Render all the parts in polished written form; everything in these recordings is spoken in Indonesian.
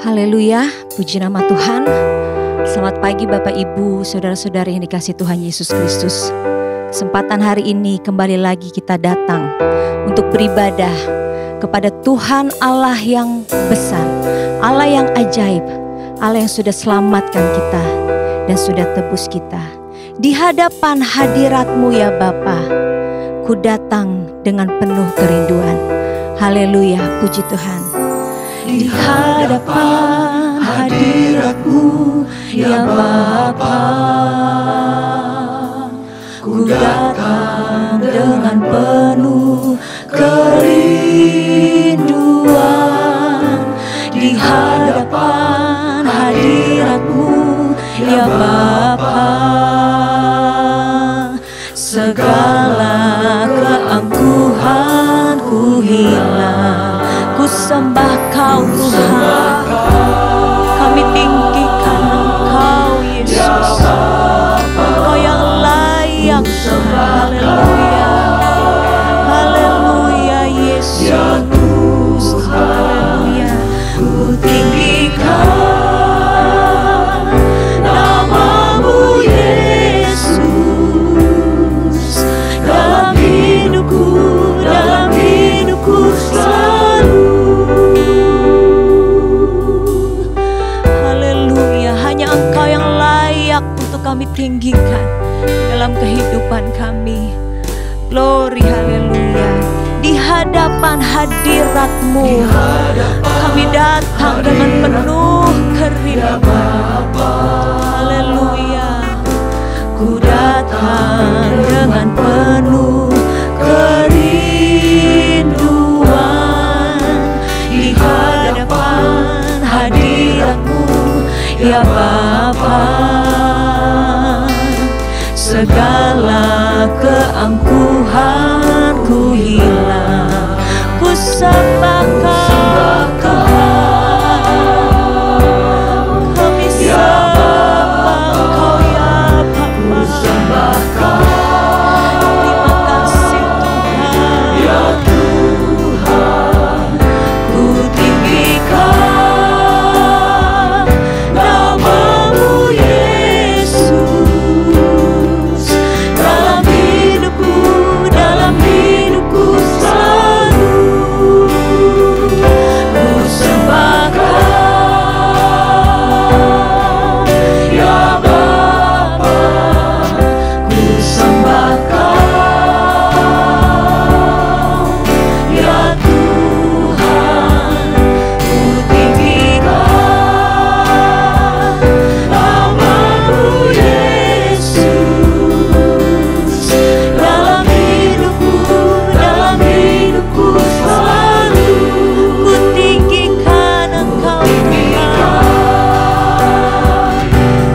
Haleluya, puji nama Tuhan. Selamat pagi Bapak Ibu, saudara-saudari yang dikasihi Tuhan Yesus Kristus. Kesempatan hari ini kembali lagi kita datang untuk beribadah kepada Tuhan Allah yang besar, Allah yang ajaib, Allah yang sudah selamatkan kita dan sudah tebus kita. Di hadapan hadirat-Mu ya Bapa, ku datang dengan penuh kerinduan. Haleluya, puji Tuhan. Di hadapan hadirat-Mu ya Bapa, ku datang dengan penuh kerinduan. Di hadapan hadirat-Mu ya Bapa, segala keangkuhan ku hilang, ku sembah Kau Tuhan, kami tinggikan Engkau Yesus, Engkau yang layak Tuhan. Haleluya, haleluya Yesus, haleluya. Ku tinggikan nama-Mu Yesus, dalam hidupku selalu. Engkau yang layak untuk kami tinggikan dalam kehidupan kami. Glory, haleluya. Di hadapan hadirat-Mu kami datang dengan penuh kerinduan. Haleluya. Ku datang dengan penuh kerinduan. Di hadapan hadirat-Mu ya Bapa, segala keangkuhan ku hilang, ku sembah Kau Tuhan, kami sembah Kau ya Bapa, terima kasih Tuhan ya Tuhan. Ku tinggikan nama-Mu Yesus, dalam hidupku selalu. Ku sembah Kau ya Bapa, ku sembah Kau ya Tuhan. Ku tinggikan nama-Mu Yesus, dalam hidupku selalu. Ku tinggikan Engkau Tuhan,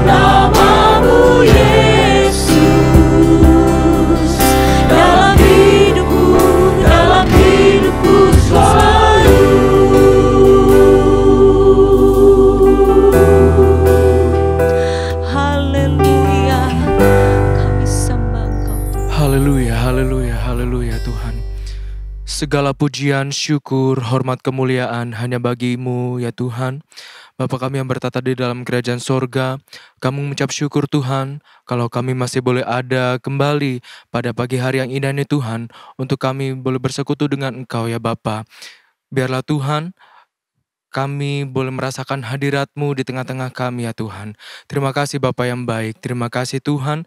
nama-Mu Yesus, dalam hidupku selalu. Haleluya, kami sembah Engkau. Haleluya, haleluya, haleluya Tuhan. Segala pujian, syukur, hormat, kemuliaan hanya bagi-Mu ya Tuhan. Bapa kami yang bertata di dalam kerajaan sorga, kami mengucap syukur Tuhan, kalau kami masih boleh ada kembali pada pagi hari yang indah ini Tuhan, untuk kami boleh bersekutu dengan Engkau ya Bapa. Biarlah Tuhan, kami boleh merasakan hadirat-Mu di tengah-tengah kami ya Tuhan. Terima kasih Bapa yang baik, terima kasih Tuhan.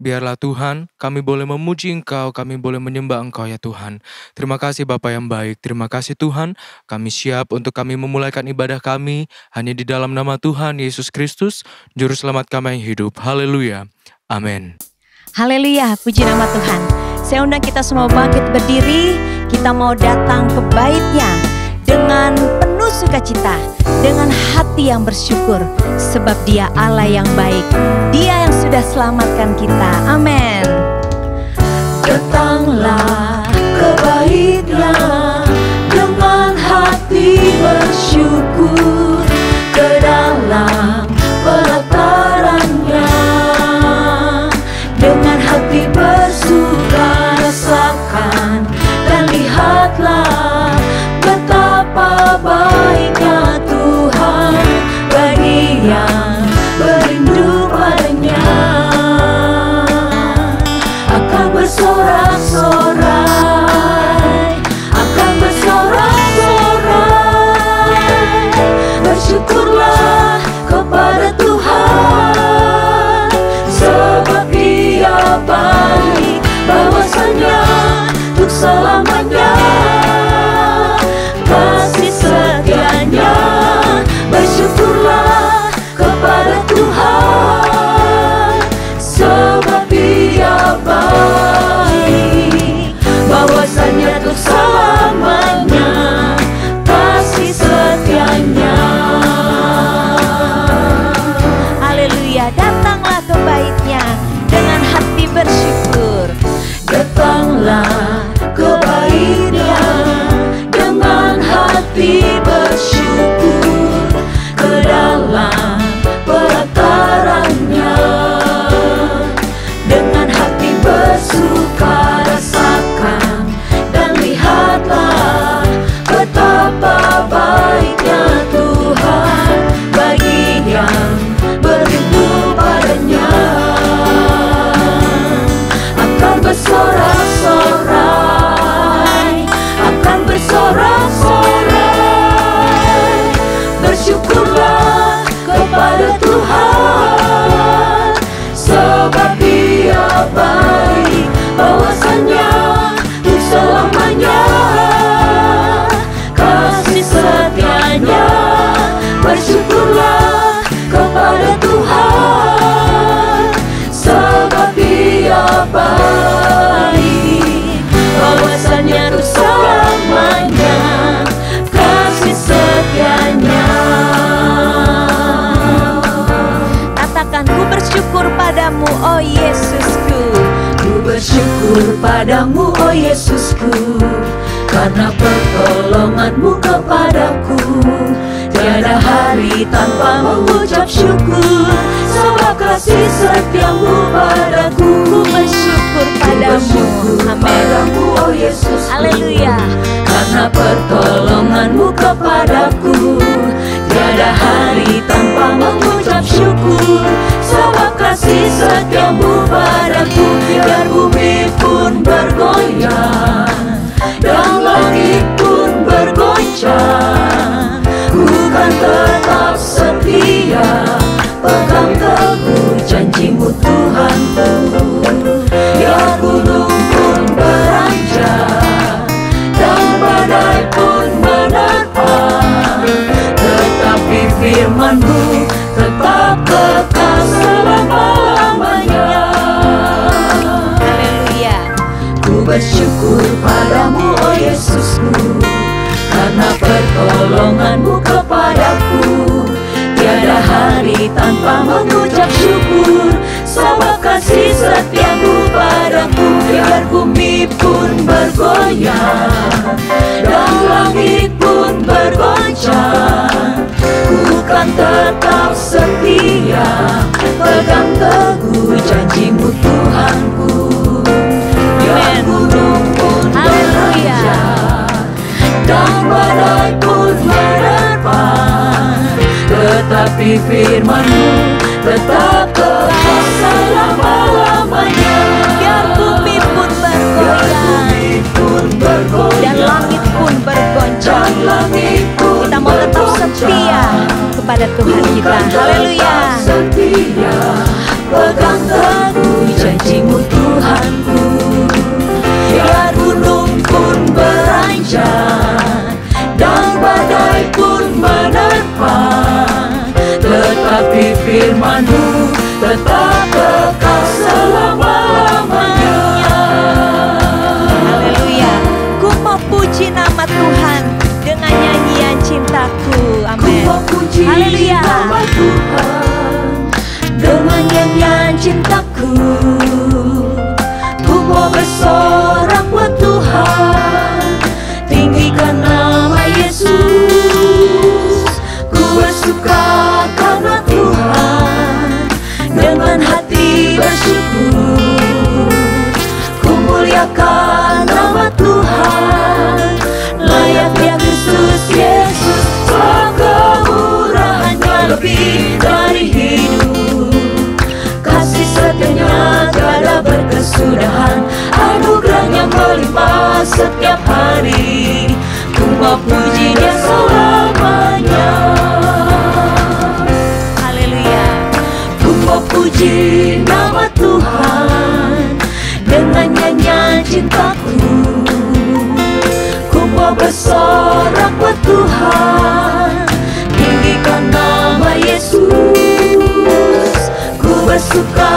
Biarlah Tuhan, kami boleh memuji Engkau, kami boleh menyembah Engkau ya Tuhan. Terima kasih Bapa yang baik, terima kasih Tuhan. Kami siap untuk kami memulaikan ibadah kami hanya di dalam nama Tuhan Yesus Kristus, Juru Selamat kami yang hidup. Haleluya, amin. Haleluya, puji nama Tuhan. Saya undang kita semua bangkit berdiri. Kita mau datang ke bait-Nya dengan penuh sukacita, dengan hati yang bersyukur, sebab Dia Allah yang baik, Dia yang sudah selamatkan kita. Amin. Datanglah ke bait-Nya dengan hati bersyukur, ke dalam pelataran-Nya dengan hati bersuka. Rasakan dan lihatlah betapa baiknya Tuhan. segala kebaikannya, dengan hati bersyukur ke dalam pelatarannya. Dengan hati bersuka rasakan dan lihatlah betapa baiknya Tuhan bagi yang berlindung padanya. Akan bersorak-sorai, akan bersorak-sorai, bersyukurlah kepada Tuhan, sebab Dia baik, bahwasanya untuk selamanya kasih setianya. Bersyukurlah kepada Tuhan, sebab Dia baik, bahwasanya untuk selamanya kasih setianya. Katakan, ku bersyukur padamu, oh Yesusku. Ku bersyukur padamu, oh Yesusku, karena pertolonganmu kepadaku. Tiada hari tanpa mengucap syukur, sebab kasih setiamu padaku. Ku bersyukur padamu, padamu, oh Yesus. Haleluya. Karena pertolonganmu kepadaku. Tiada hari tanpa mengucap syukur, sebab kasih setiamu padaku. Biar bumi pun bergoyang dan langit pun bergoncang, ku kan tetap setia, pegang teguh janjimu Tuhanku. Ya gunung pun beranjak dan badai pun menerpa, tetapi firman-Mu tetap kekal selama-lamanya. Haleluya. Ku bersyukur padamu, oh Yesusku, karena pertolonganmu kepadaku. Tiada hari tanpa mengucap syukur, sebab kasih setiamu padaku. Biar bumi pun bergoyang dan langit pun bergoncang, ku kan tetap setia, pegang teguh janjimu Tuhanku. Biar gunung pun beranjak dan badai pun menerpa, tetapi firman-Mu tetap kekal selama-lamanya. Biar bumi pun bergoyang dan langit pun bergoncang, kita mau tetap setia kepada Tuhan kita. Haleluya. Setia, pegang teguh janjimu Tuhanku. Biar gunung pun beranjak dan badai pun menerpa, tetapi firman-Mu tetap kekal selama-lamanya. Haleluya. Ku mau puji nama Tuhan dengan nyanyian cintaku. Amin. Haleluya. Dengan nyanyian cintaku, ku mau bersorak buat Tuhan, tinggikan nama Yesus. Ku bersuka karena Tuhan, dengan hati bersyukur. Ku muliakan nama Tuhan, layak Dia Kristus Yesus. Sebab kemurahan-Nya lebih dari hidup, kasih setianya tiada berkesudahan, anugerah-Nya melimpah setiap hari. Ku mau puji Dia selamanya. Haleluya. Ku mau puji nama Tuhan dengan nyanyian cintaku. Ku mau bersorak buat Tuhan, tinggikan nama Yesus. Ku bersuka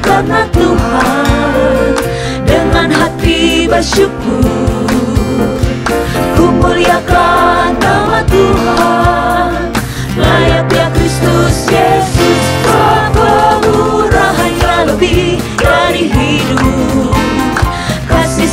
karena Tuhan, dengan hati bersyukur. Ku muliakan nama Tuhan, layak Dia Kristus Yesus. Kemurahan-Nya lebih dari hidup, kasih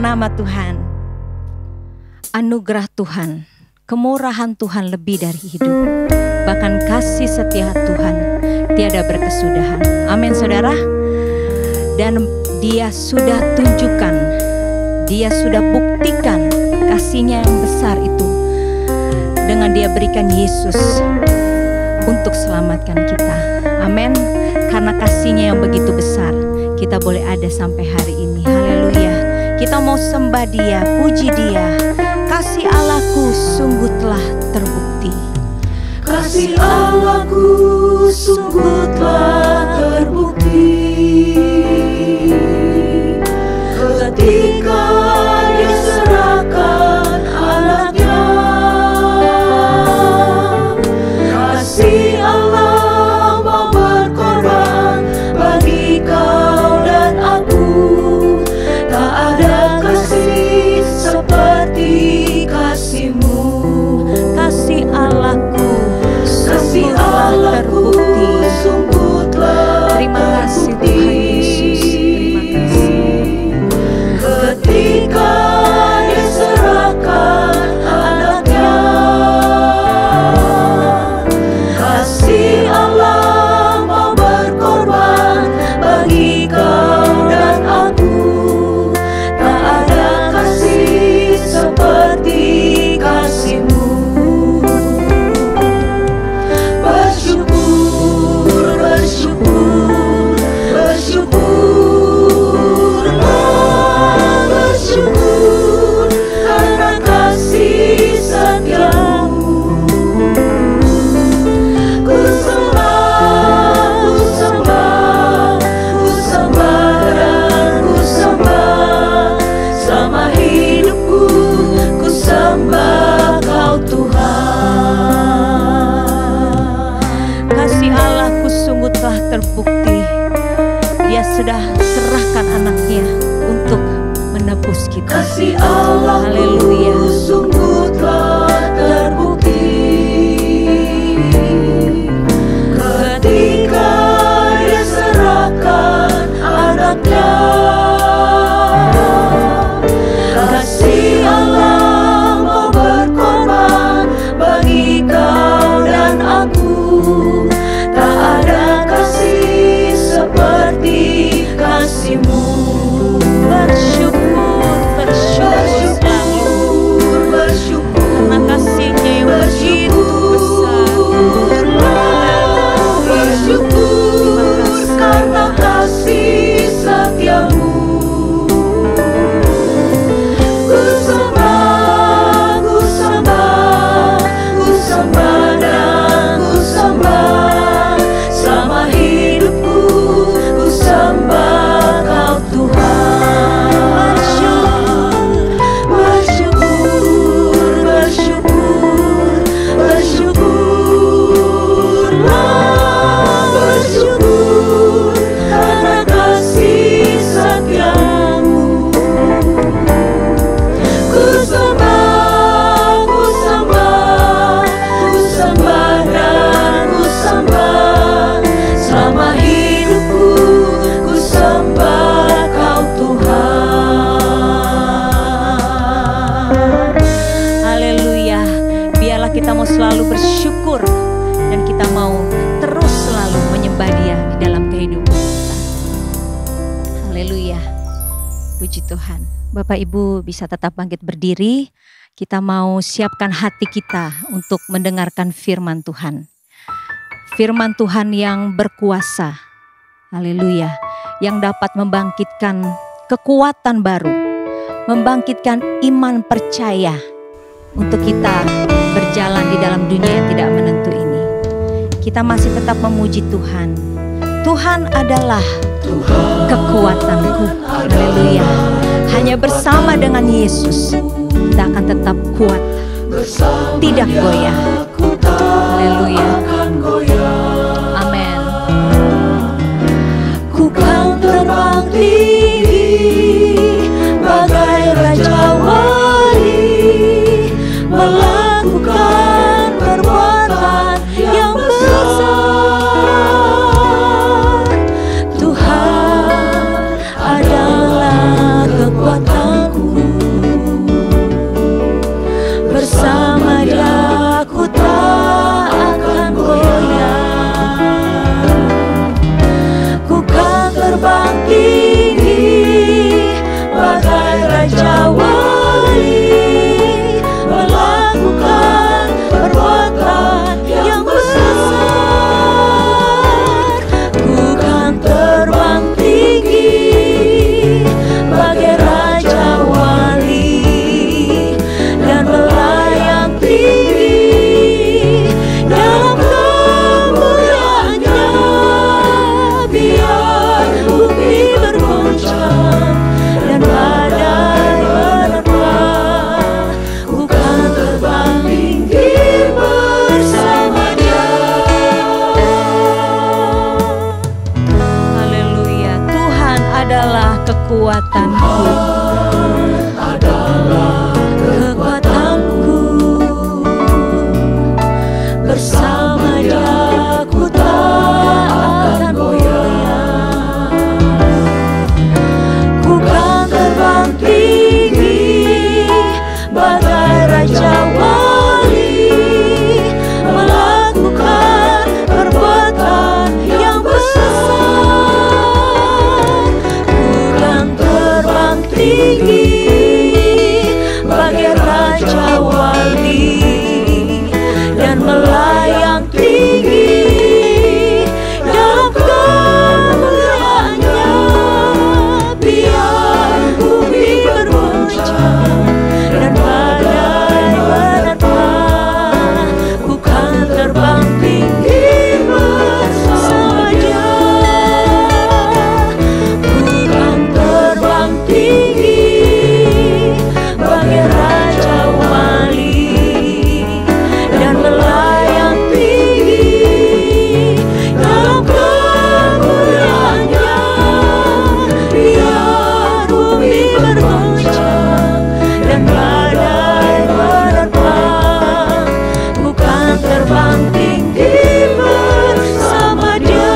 nama Tuhan. Anugerah Tuhan, kemurahan Tuhan lebih dari hidup. Bahkan kasih setia Tuhan tiada berkesudahan. Amin saudara. Dan Dia sudah tunjukkan, Dia sudah buktikan kasih-Nya yang besar itu dengan Dia berikan Yesus untuk selamatkan kita. Amin. Karena kasih-Nya yang begitu besar, kita boleh ada sampai hari ini. Haleluya. Kita mau sembah Dia, puji Dia. Kasih Allahku sungguh telah terbukti. Kasih Allahku sungguh telah terbukti ketika Dia serahkan anaknya. Kasih Allah mau berkorban bagi kau dan aku. Tak ada kasih seperti kasih-Mu. Kasih Allahku Kasih Allahku sungguh telah terima kasih Tuhan Yesus. Terima kasih. ketika Dia serahkan anaknya. Kasih Allah mau berkorban bagi kau dan aku. Tak ada kasih seperti kasih-Mu. Bersyukur, bersyukur, bersyukurlah, bersyukur karena kasih setia-Mu. Ku sembah, ku sembah, ku sembah dan ku sembah. Selama hidupku ku sembah Kau Tuhan. Kasih Allahku sungguh telah terbukti. Dia sudah serahkan anaknya untuk menebus kita. Kasih Allahku Haleluya. sungguh telah terbukti ketika Dia serahkan anaknya. Kasih Allah mau berkorban bagi kau dan aku. Tak ada kasih seperti kasih-Mu. Bersyukur, bersyukur selalu. Bersyukur, bersyukur Karena kasih-Nya yang begitu besar. Bersyukur karena kasih setia-Mu. Ku sembah, ku sembah, ku sembah dan ku sembah. Selama hidupku ku sembah Kau Tuhan. Bersyukur, bersyukur, bersyukurlah, bersyukur karena kasih setia-Mu. Ku sembah, ku sembah, ku sembah dan ku sembah. Selama hidupku ku sembah Kau Tuhan. Haleluya. Biarlah kita mau selalu bersyukur dan kita mau terus selalu menyembah Dia di dalam kehidupan kita. Haleluya. Puji Tuhan. Bapak Ibu bisa tetap bangkit berdiri. Kita mau siapkan hati kita untuk mendengarkan firman Tuhan. Firman Tuhan yang berkuasa. Haleluya. Yang dapat membangkitkan kekuatan baru. Membangkitkan iman percaya untuk kita berjalan di dalam dunia yang tidak menentu ini. Kita masih tetap memuji Tuhan. Tuhan adalah kekuatanku. Haleluya. Hanya bersama dengan Yesus kita akan tetap kuat, tidak goyah. Haleluya. Amin. Ku kan terbang tinggi bagai Raja Wali, melakukan perbuatan yang besar. Tuhan adalah kekuatanku. kekuatanku, kekuatanku. Bersama Dia ku tak akan goyah. Ku kan terbang tinggi bagai Raja Wali, melakukan perbuatan yang besar. Ku kan terbang tinggi bagai Raja Wali dan melayang tinggi dalam kemuliaannya. Biar bumi bergoncang dan badai menerpa, ku kan terbang tinggi bersama Dia. Ku kan terbang tinggi bagai Raja Wali dan melayang tinggi dalam kemuliaannya. Biar bumi bergoncang dan badai menerpa, ku kan terbang tinggi bersama Dia.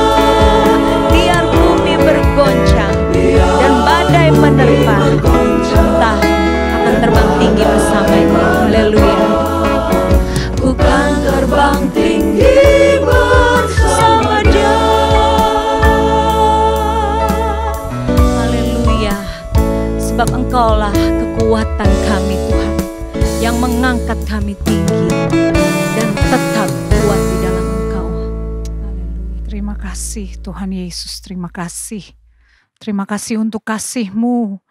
Biar bumi bergoncang dan badai menerpa, kita akan terbang tinggi bersamanya. Haleluya. Ku kan terbang tinggi bersama Dia. Haleluya. Sebab Engkaulah kekuatan kami Tuhan, yang mengangkat kami tinggi dan tetap kuat di dalam Engkau. Haleluya. Terima kasih Tuhan Yesus, terima kasih. Terima kasih untuk kasih-Mu.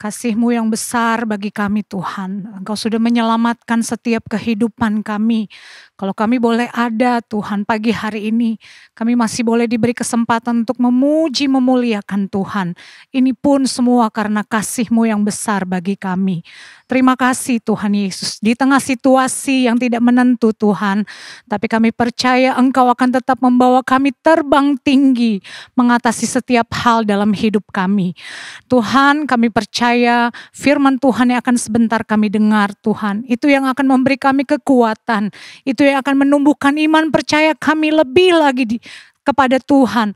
Kasih-Mu yang besar bagi kami Tuhan. Engkau sudah menyelamatkan setiap kehidupan kami. Kalau kami boleh ada Tuhan pagi hari ini, kami masih boleh diberi kesempatan untuk memuji memuliakan Tuhan. Ini pun semua karena kasih-Mu yang besar bagi kami. Terima kasih Tuhan Yesus. Di tengah situasi yang tidak menentu Tuhan, tapi kami percaya Engkau akan tetap membawa kami terbang tinggi, mengatasi setiap hal dalam hidup kami. Tuhan, kami percaya firman Tuhan yang akan sebentar kami dengar Tuhan, itu yang akan memberi kami kekuatan, itu yang akan menumbuhkan iman percaya kami lebih lagi kepada Tuhan,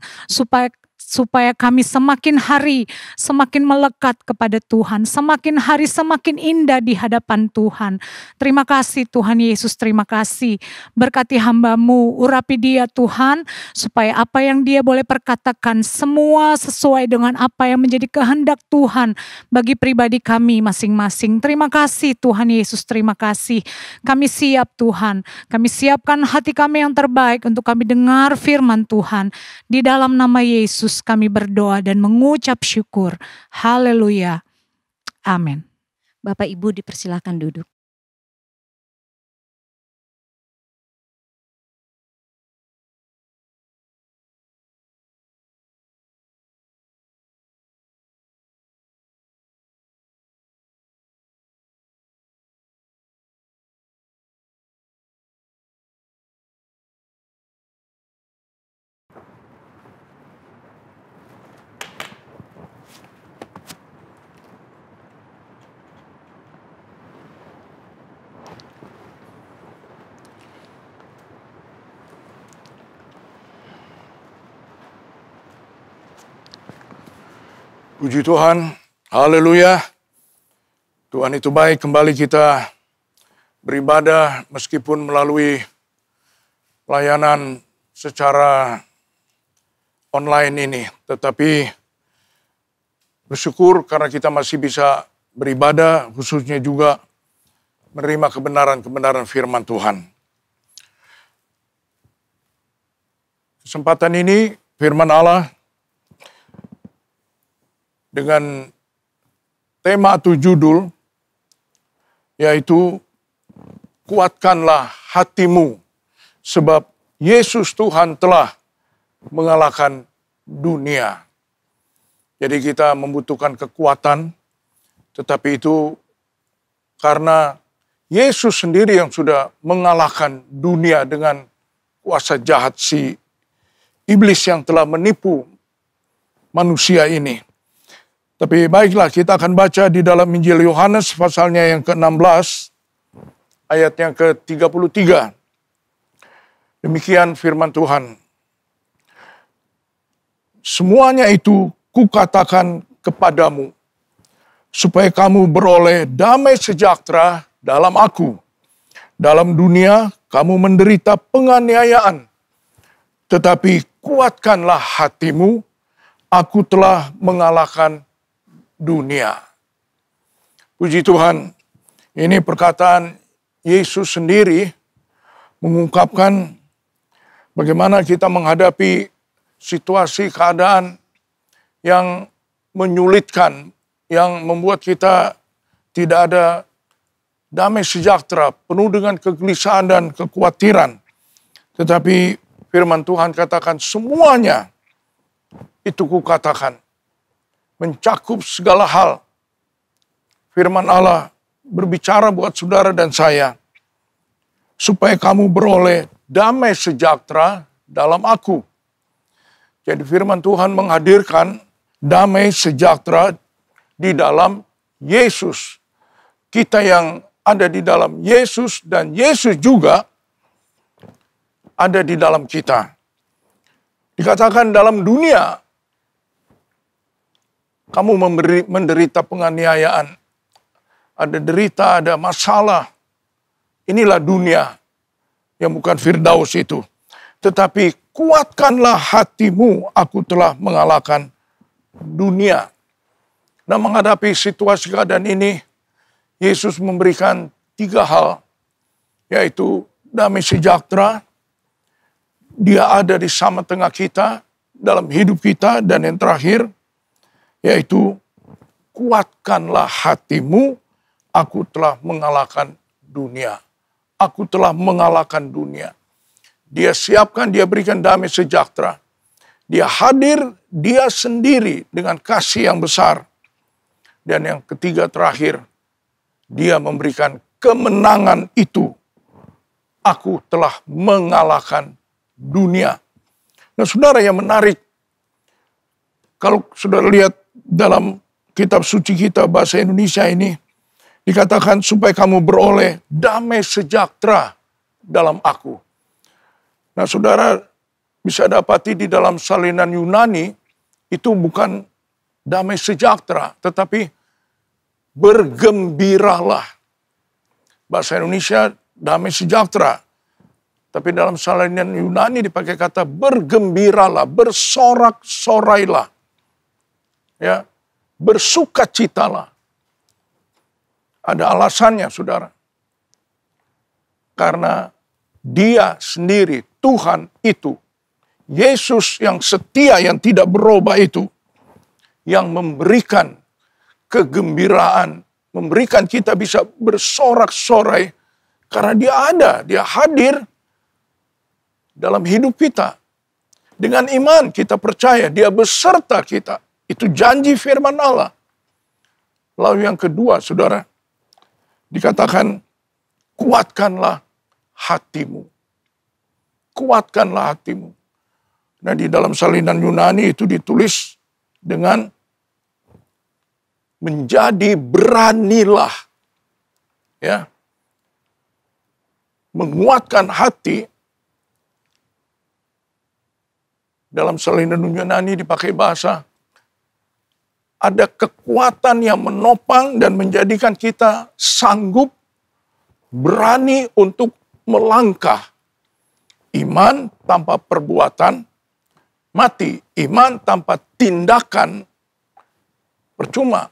supaya kami semakin hari semakin melekat kepada Tuhan, semakin hari semakin indah di hadapan Tuhan. Terima kasih Tuhan Yesus, terima kasih. Berkati hamba-Mu, urapi dia Tuhan, supaya apa yang dia boleh perkatakan semua sesuai dengan apa yang menjadi kehendak Tuhan bagi pribadi kami masing-masing. Terima kasih Tuhan Yesus, terima kasih. Kami siap Tuhan, kami siapkan hati kami yang terbaik untuk kami dengar firman Tuhan. Di dalam nama Yesus kami berdoa dan mengucap syukur. Haleluya. Amin. Bapak Ibu dipersilakan duduk. Puji Tuhan, haleluya. Tuhan itu baik, kembali kita beribadah meskipun melalui pelayanan secara online ini. Tetapi bersyukur karena kita masih bisa beribadah, khususnya juga menerima kebenaran-kebenaran firman Tuhan. Kesempatan ini firman Allah dengan tema atau judul yaitu kuatkanlah hatimu sebab Yesus Tuhan telah mengalahkan dunia. Jadi kita membutuhkan kekuatan, tetapi itu karena Yesus sendiri yang sudah mengalahkan dunia dengan kuasa jahat si iblis yang telah menipu manusia ini. Tapi baiklah, kita akan baca di dalam Injil Yohanes pasalnya yang ke-16, ayat yang ke-33. Demikian firman Tuhan. Semuanya itu kukatakan kepadamu, supaya kamu beroleh damai sejahtera dalam aku. Dalam dunia kamu menderita penganiayaan, tetapi kuatkanlah hatimu, aku telah mengalahkan dunia. Puji Tuhan, ini perkataan Yesus sendiri mengungkapkan bagaimana kita menghadapi situasi keadaan yang menyulitkan, yang membuat kita tidak ada damai sejahtera, penuh dengan kegelisahan dan kekhawatiran. Tetapi firman Tuhan katakan semuanya itu kukatakan, mencakup segala hal. Firman Allah berbicara buat saudara dan saya, supaya kamu beroleh damai sejahtera dalam aku. Jadi firman Tuhan menghadirkan damai sejahtera di dalam Yesus. Kita yang ada di dalam Yesus dan Yesus juga ada di dalam kita. Dikatakan dalam dunia kamu menderita penganiayaan. Ada derita, ada masalah. Inilah dunia yang bukan Firdaus itu. Tetapi kuatkanlah hatimu, aku telah mengalahkan dunia. Nah, menghadapi situasi keadaan ini, Yesus memberikan 3 hal, yaitu damai sejahtera, Dia ada di sama tengah kita, dalam hidup kita, dan yang terakhir, yaitu kuatkanlah hatimu, aku telah mengalahkan dunia. Aku telah mengalahkan dunia. Dia siapkan, Dia berikan damai sejahtera. Dia hadir, Dia sendiri dengan kasih yang besar. Dan yang ketiga terakhir, Dia memberikan kemenangan itu. Aku telah mengalahkan dunia. Nah, saudara, yang menarik, kalau saudara lihat dalam kitab suci kita bahasa Indonesia ini, dikatakan supaya kamu beroleh damai sejahtera dalam aku. Nah, saudara bisa dapati di dalam salinan Yunani, itu bukan damai sejahtera, tetapi bergembiralah. Bahasa Indonesia damai sejahtera. Tapi dalam salinan Yunani dipakai kata bergembiralah, bersorak-sorailah. Ya, bersukacitalah. Ada alasannya, saudara. Karena Dia sendiri, Tuhan itu, Yesus yang setia, yang tidak berubah itu, yang memberikan kegembiraan, memberikan kita bisa bersorak-sorai, karena Dia ada, Dia hadir dalam hidup kita. Dengan iman kita percaya, Dia beserta kita. Itu janji firman Allah. Lalu yang kedua, saudara, dikatakan, kuatkanlah hatimu. Kuatkanlah hatimu. Nah, di dalam salinan Yunani itu ditulis dengan menjadi beranilah. Ya. Menguatkan hati. Dalam salinan Yunani dipakai bahasa, ada kekuatan yang menopang dan menjadikan kita sanggup, berani untuk melangkah. Iman tanpa perbuatan mati. Iman tanpa tindakan percuma.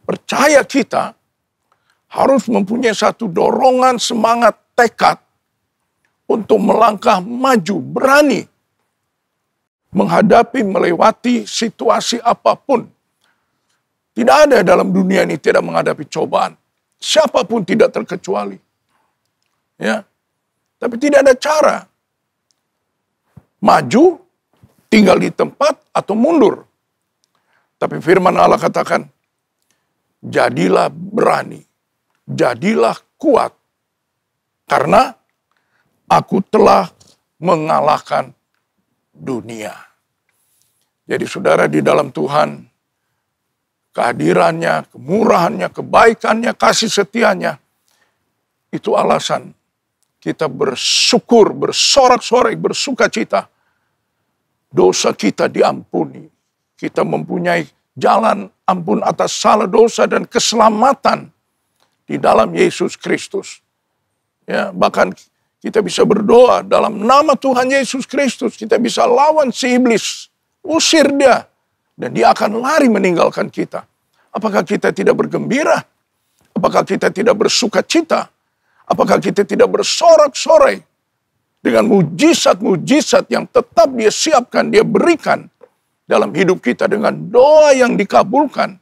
Percaya kita harus mempunyai satu dorongan, semangat, tekad untuk melangkah maju, berani menghadapi, melewati situasi apapun. Tidak ada dalam dunia ini tidak menghadapi cobaan. Siapapun tidak terkecuali. Ya. Tapi tidak ada cara. Maju, tinggal di tempat, atau mundur. Tapi firman Allah katakan, jadilah berani. Jadilah kuat. Karena aku telah mengalahkan dunia. Jadi saudara, di dalam Tuhan kehadirannya, kemurahannya, kebaikannya, kasih setianya. Itu alasan kita bersyukur, bersorak-sorai, bersuka cita. Dosa kita diampuni. Kita mempunyai jalan ampun atas salah dosa dan keselamatan di dalam Yesus Kristus. Ya, bahkan kita bisa berdoa dalam nama Tuhan Yesus Kristus. Kita bisa lawan si iblis, usir dia, dan dia akan lari meninggalkan kita. Apakah kita tidak bergembira? Apakah kita tidak bersuka cita? Apakah kita tidak bersorak-sorai dengan mujizat-mujizat yang tetap dia siapkan, dia berikan dalam hidup kita, dengan doa yang dikabulkan,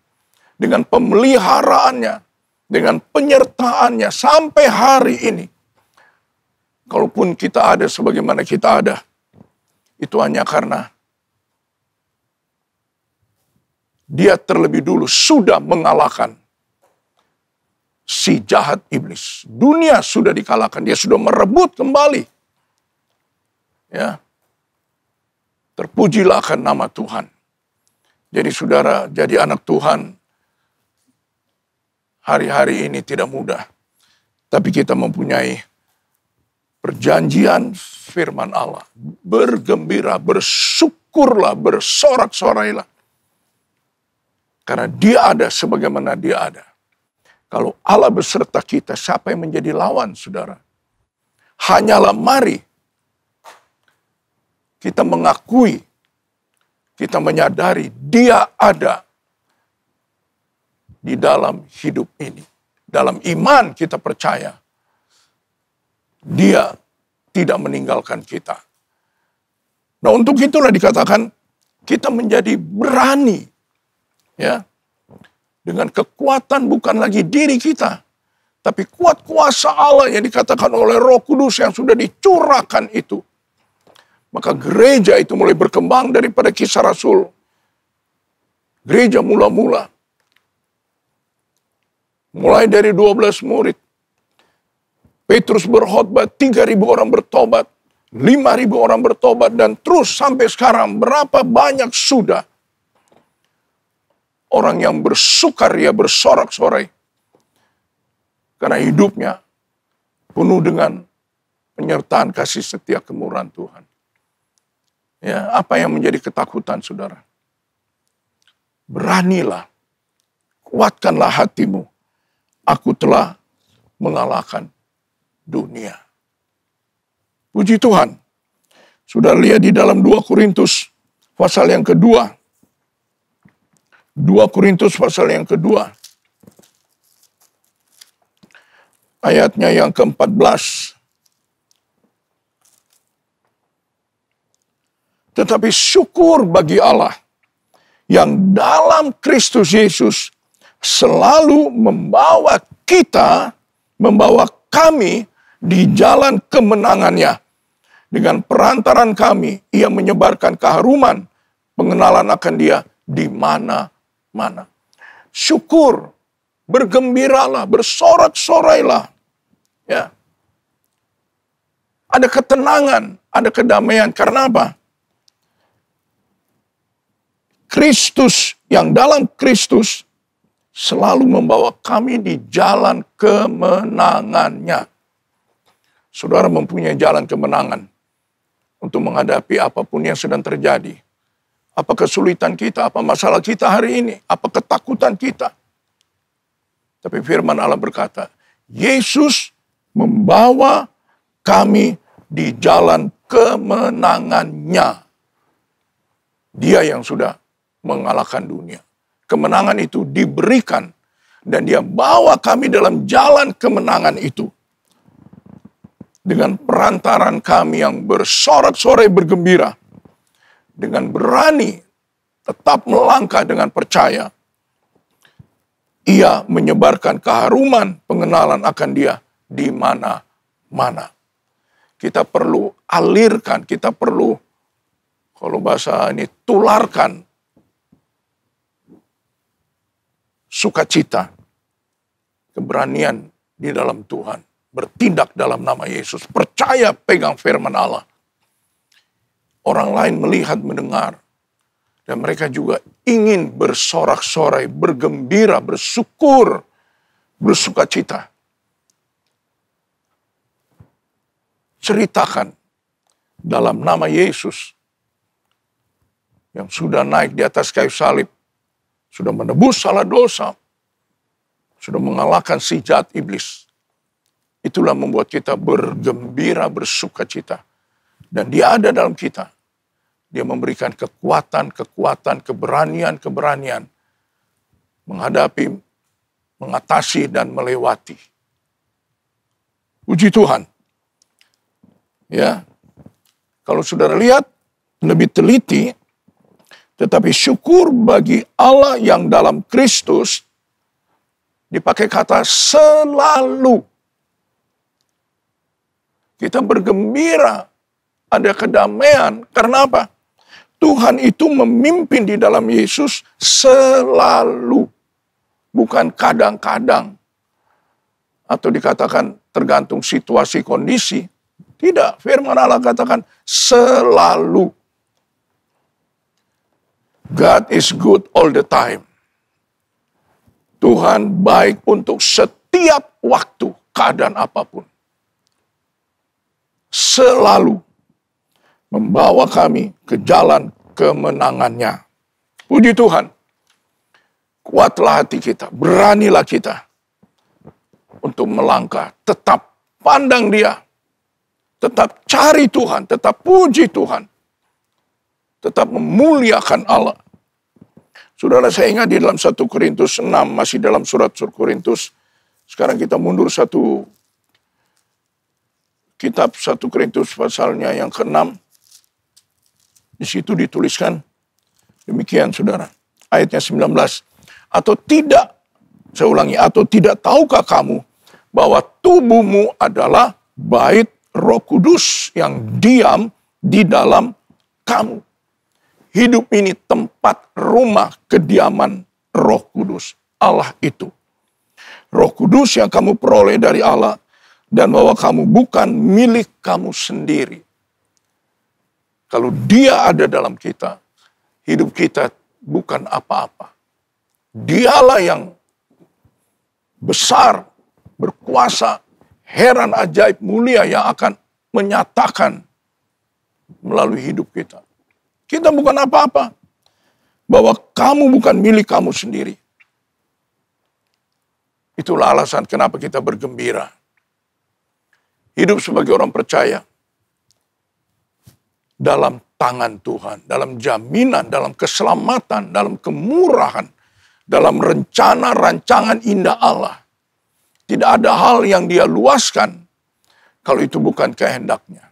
dengan pemeliharaannya, dengan penyertaannya sampai hari ini. Kalaupun kita ada sebagaimana kita ada, itu hanya karena dia terlebih dulu sudah mengalahkan si jahat iblis. Dunia sudah dikalahkan, dia sudah merebut kembali. Ya. Terpujilah akan nama Tuhan. Jadi saudara, jadi anak Tuhan hari-hari ini tidak mudah. Tapi kita mempunyai perjanjian firman Allah. Bergembira, bersyukurlah, bersorak-sorailah. Karena dia ada sebagaimana dia ada. Kalau Allah beserta kita, siapa yang menjadi lawan, saudara? Hanyalah mari kita mengakui, kita menyadari dia ada di dalam hidup ini. Dalam iman kita percaya, dia tidak meninggalkan kita. Nah, untuk itulah dikatakan kita menjadi berani, ya, dengan kekuatan bukan lagi diri kita, tapi kuat kuasa Allah yang dikatakan oleh Roh Kudus yang sudah dicurahkan itu. Maka gereja itu mulai berkembang daripada Kisah Rasul. Gereja mula-mula. Mulai dari 12 murid. Petrus berkhotbah, 3.000 orang bertobat. 5.000 orang bertobat. Dan terus sampai sekarang berapa banyak sudah orang yang bersukaria, bersorak-sorai. Karena hidupnya penuh dengan penyertaan kasih setia kemurahan Tuhan. Ya, apa yang menjadi ketakutan, saudara? Beranilah, kuatkanlah hatimu. Aku telah mengalahkan dunia. Puji Tuhan. Sudah lihat di dalam 2 Korintus pasal yang kedua. 2 Korintus pasal yang kedua. Ayatnya yang ke-14. Tetapi syukur bagi Allah yang dalam Kristus Yesus selalu membawa kami di jalan kemenangannya. Dengan perantaran kami, ia menyebarkan keharuman, pengenalan akan dia di mana-mana. Syukur, bergembiralah, bersorak-sorailah. Ya. Ada ketenangan, ada kedamaian. Karena apa? Kristus, yang dalam Kristus selalu membawa kami di jalan kemenangannya. Saudara mempunyai jalan kemenangan untuk menghadapi apapun yang sedang terjadi. Apa kesulitan kita, apa masalah kita hari ini, apa ketakutan kita. Tapi firman Allah berkata, Yesus membawa kami di jalan kemenangannya. Dia yang sudah mengalahkan dunia. Kemenangan itu diberikan dan dia bawa kami dalam jalan kemenangan itu. Dengan perantaran kami yang bersorak-sorai bergembira. Dengan berani tetap melangkah dengan percaya. Ia menyebarkan keharuman pengenalan akan dia di mana-mana. Kita perlu alirkan, kita perlu, kalau bahasa ini, tularkan sukacita, keberanian di dalam Tuhan. Bertindak dalam nama Yesus. Percaya, pegang firman Allah. Orang lain melihat, mendengar. Dan mereka juga ingin bersorak-sorai, bergembira, bersyukur, bersukacita. Ceritakan dalam nama Yesus yang sudah naik di atas kayu salib, sudah menebus salah dosa, sudah mengalahkan si jahat iblis. Itulah membuat kita bergembira, bersukacita. Dan Dia ada dalam kita. Dia memberikan kekuatan, keberanian menghadapi, mengatasi, dan melewati. Puji Tuhan. Ya, kalau saudara lihat lebih teliti, tetapi syukur bagi Allah yang dalam Kristus dipakai kata selalu. Kita bergembira, ada kedamaian. Karena apa? Tuhan itu memimpin di dalam Yesus selalu. Bukan kadang-kadang. Atau dikatakan tergantung situasi kondisi. Tidak, firman Allah katakan selalu. God is good all the time. Tuhan baik untuk setiap waktu, keadaan apapun. Selalu membawa kami ke jalan kemenangannya. Puji Tuhan. Kuatlah hati kita, beranilah kita untuk melangkah. Tetap pandang Dia. Tetap cari Tuhan, tetap puji Tuhan. Tetap memuliakan Allah. Saudara, saya ingat di dalam 1 Korintus 6, masih dalam surat Korintus. Sekarang kita mundur satu kitab 1 Korintus pasalnya yang ke-6. Di situ dituliskan demikian, saudara. Ayatnya 19. Atau tidak, saya ulangi, atau tidak tahukah kamu bahwa tubuhmu adalah bait Roh Kudus yang diam di dalam kamu. Hidup ini tempat rumah kediaman Roh Kudus. Allah itu. Roh Kudus yang kamu peroleh dari Allah. Dan bahwa kamu bukan milik kamu sendiri. Kalau Dia ada dalam kita, hidup kita bukan apa-apa. Dialah yang besar, berkuasa, heran, ajaib, mulia yang akan menyatakan melalui hidup kita. Kita bukan apa-apa. Bahwa kamu bukan milik kamu sendiri. Itulah alasan kenapa kita bergembira. Hidup sebagai orang percaya. Dalam tangan Tuhan. Dalam jaminan, dalam keselamatan, dalam kemurahan. Dalam rencana, rancangan indah Allah. Tidak ada hal yang Dia luaskan kalau itu bukan kehendak-Nya.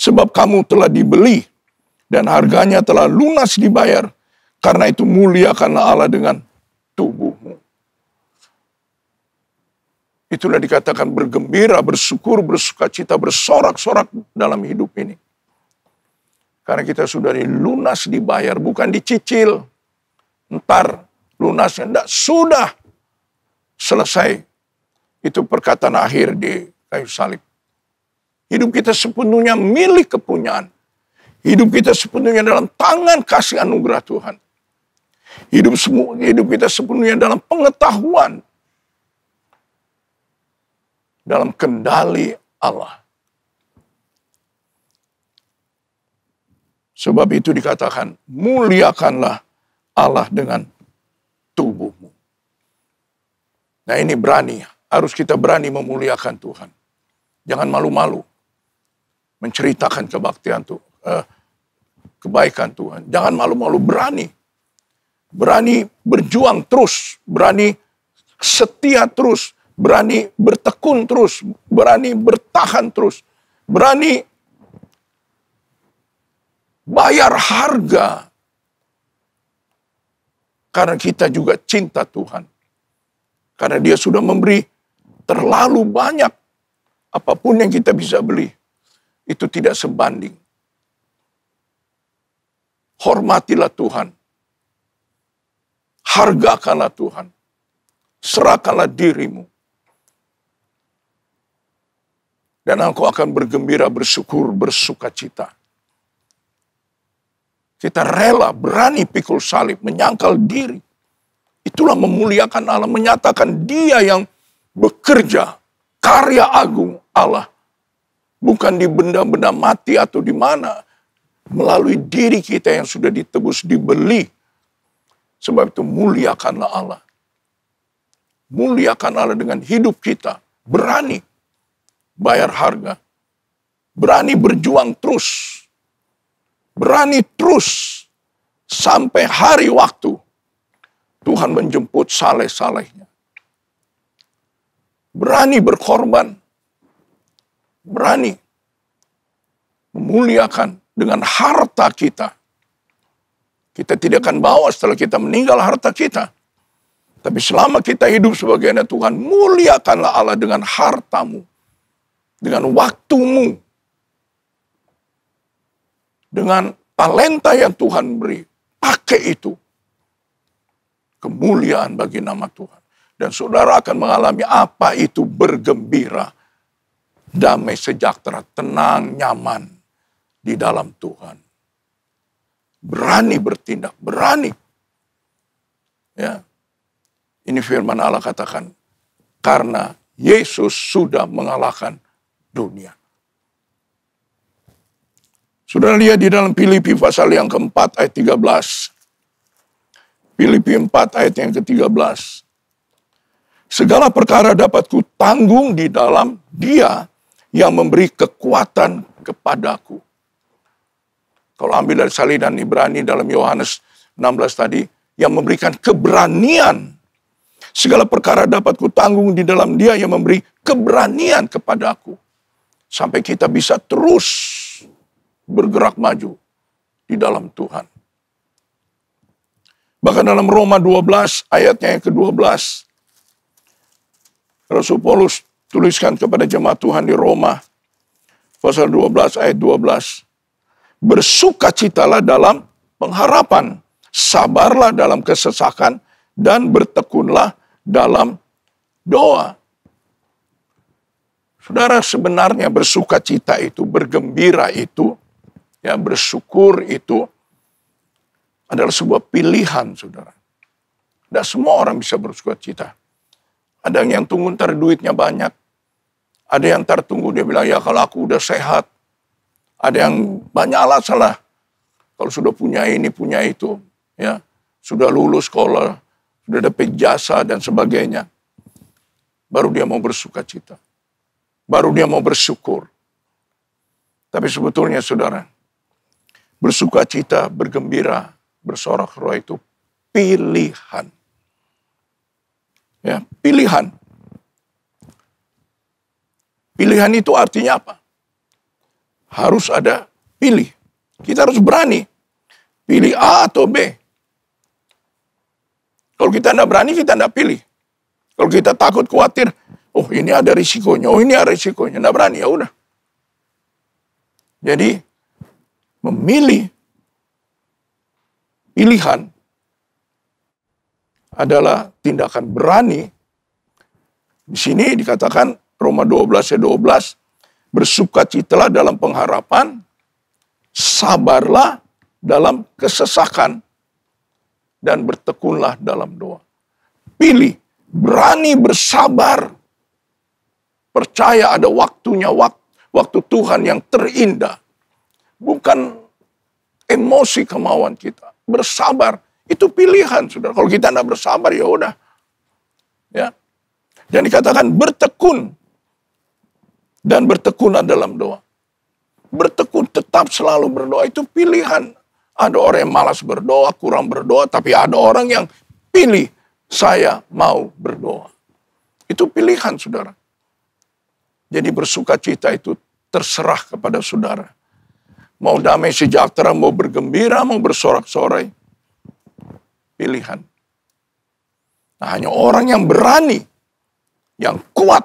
Sebab kamu telah dibeli dan harganya telah lunas dibayar. Karena itu muliakanlah Allah dengan tubuhmu. Itulah dikatakan bergembira, bersyukur, bersukacita, bersorak-sorak dalam hidup ini. Karena kita sudah lunas dibayar, bukan dicicil. Ntar lunasnya, enggak, sudah selesai. Itu perkataan akhir di kayu salib. Hidup kita sepenuhnya milik kepunyaan. Hidup kita sepenuhnya dalam tangan kasih anugerah Tuhan. Hidup kita sepenuhnya dalam pengetahuan. Dalam kendali Allah. Sebab itu dikatakan, muliakanlah Allah dengan tubuhmu. Nah ini berani, harus kita berani memuliakan Tuhan. Jangan malu-malu menceritakan kebaktian Tuhan, kebaikan Tuhan. Jangan malu-malu, berani. Berani berjuang terus, berani setia terus, berani bertekun terus, berani bertahan terus, berani bayar harga. Karena kita juga cinta Tuhan. Karena Dia sudah memberi terlalu banyak. Apapun yang kita bisa beli, itu tidak sebanding. Hormatilah Tuhan. Hargakanlah Tuhan. Serahkanlah dirimu. Dan aku akan bergembira, bersyukur, bersuka cita. Kita rela, berani pikul salib, menyangkal diri. Itulah memuliakan Allah, menyatakan Dia yang bekerja, karya agung Allah. Bukan di benda-benda mati atau di mana. Melalui diri kita yang sudah ditebus, dibeli. Sebab itu muliakanlah Allah. Muliakan Allah dengan hidup kita. Berani bayar harga. Berani berjuang terus. Berani terus sampai hari waktu Tuhan menjemput saleh-salehnya. Berani berkorban. Berani memuliakan dengan harta kita. Kita tidak akan bawa setelah kita meninggal harta kita. Tapi selama kita hidup sebagai anak Tuhan, muliakanlah Allah dengan hartamu. Dengan waktumu. Dengan talenta yang Tuhan beri. Pakai itu. Kemuliaan bagi nama Tuhan. Dan saudara akan mengalami apa itu bergembira. Damai, sejahtera, tenang, nyaman. Di dalam Tuhan. Berani bertindak. Berani. Ya. Ini firman Allah katakan. Karena Yesus sudah mengalahkan dunia. Saudara lihat di dalam Filipi pasal yang keempat ayat 13. Filipi 4 ayat yang ke-13. Segala perkara dapat kutanggung di dalam Dia yang memberi kekuatan kepadaku. Kalau ambil dari salinan Ibrani dalam Yohanes 16 tadi, yang memberikan keberanian. Segala perkara dapat kutanggung di dalam Dia yang memberi keberanian kepadaku. Sampai kita bisa terus bergerak maju di dalam Tuhan. Bahkan dalam Roma 12 ayatnya yang ke-12. Rasul Paulus tuliskan kepada jemaat Tuhan di Roma. Pasal 12 ayat 12. Bersukacitalah dalam pengharapan. Sabarlah dalam kesesakan. Dan bertekunlah dalam doa. Saudara, sebenarnya bersukacita itu, bergembira itu, ya, bersyukur itu adalah sebuah pilihan, saudara. Dan semua orang bisa bersukacita. Ada yang tunggu ntar duitnya banyak. Ada yang ntar tunggu dia bilang, ya kalau aku udah sehat. Ada yang banyak alasan lah. Kalau sudah punya ini, punya itu. Ya, sudah lulus sekolah, sudah dapat jasa dan sebagainya. Baru dia mau bersukacita. Baru dia mau bersyukur. Tapi sebetulnya saudara, bersukacita, bergembira, bersorak-sorai itu pilihan. Ya, pilihan. Pilihan itu artinya apa? Harus ada pilih. Kita harus berani. Pilih A atau B. Kalau kita tidak berani, kita tidak pilih. Kalau kita takut, khawatir, oh ini ada risikonya, oh ini ada risikonya, tidak berani, ya udah. Jadi, memilih pilihan adalah tindakan berani. Di sini dikatakan Roma 12 ayat 12, bersukacitalah dalam pengharapan, sabarlah dalam kesesakan, dan bertekunlah dalam doa. Pilih, berani bersabar. Percaya ada waktunya, waktu Tuhan yang terindah. Bukan emosi kemauan kita. Bersabar, itu pilihan, saudara. Kalau kita tidak bersabar, ya udah. Ya. Dan dikatakan bertekun. Dan bertekunlah dalam doa. Bertekun, tetap selalu berdoa, itu pilihan. Ada orang yang malas berdoa, kurang berdoa, tapi ada orang yang pilih, saya mau berdoa. Itu pilihan, saudara. Jadi bersukacita itu terserah kepada saudara. Mau damai sejahtera, mau bergembira, mau bersorak-sorai. Pilihan. Nah, hanya orang yang berani, yang kuat,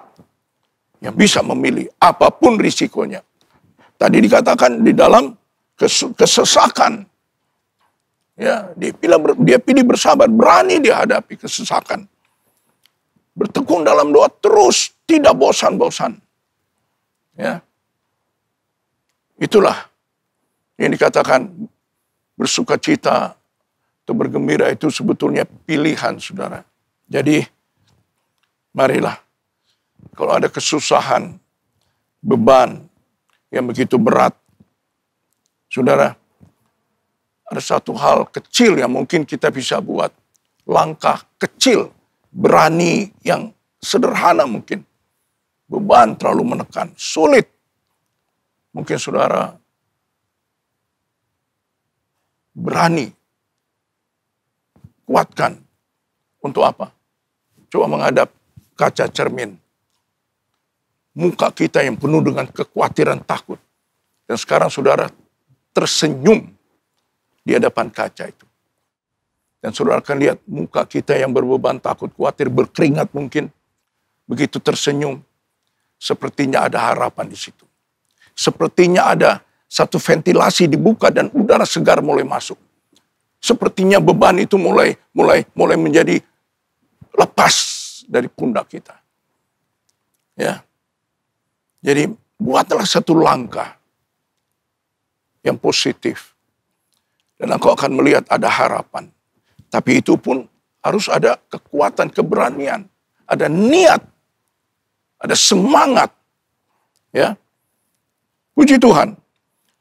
yang bisa memilih apapun risikonya. Tadi dikatakan di dalam kesesakan. Ya, dia pilih bersabar, berani dia hadapi kesesakan. Bertekun dalam doa terus, tidak bosan-bosan. Ya. Itulah yang dikatakan bersukacita atau bergembira itu sebetulnya pilihan, saudara. Jadi, marilah. Kalau ada kesusahan, beban yang begitu berat, saudara, ada satu hal kecil yang mungkin kita bisa buat. Langkah kecil, berani yang sederhana mungkin. Beban terlalu menekan, sulit. Mungkin saudara berani, kuatkan. Untuk apa? Coba menghadap kaca cermin. Muka kita yang penuh dengan kekhawatiran, takut. Dan sekarang saudara tersenyum di hadapan kaca itu. Dan saudara akan lihat muka kita yang berbeban, takut, khawatir, berkeringat mungkin. Begitu tersenyum, sepertinya ada harapan di situ. Sepertinya ada satu ventilasi dibuka dan udara segar mulai masuk. Sepertinya beban itu mulai menjadi lepas dari pundak kita. Ya. Jadi buatlah satu langkah yang positif. Dan engkau akan melihat ada harapan. Tapi itu pun harus ada kekuatan, keberanian. Ada niat. Ada semangat. Ya. Puji Tuhan.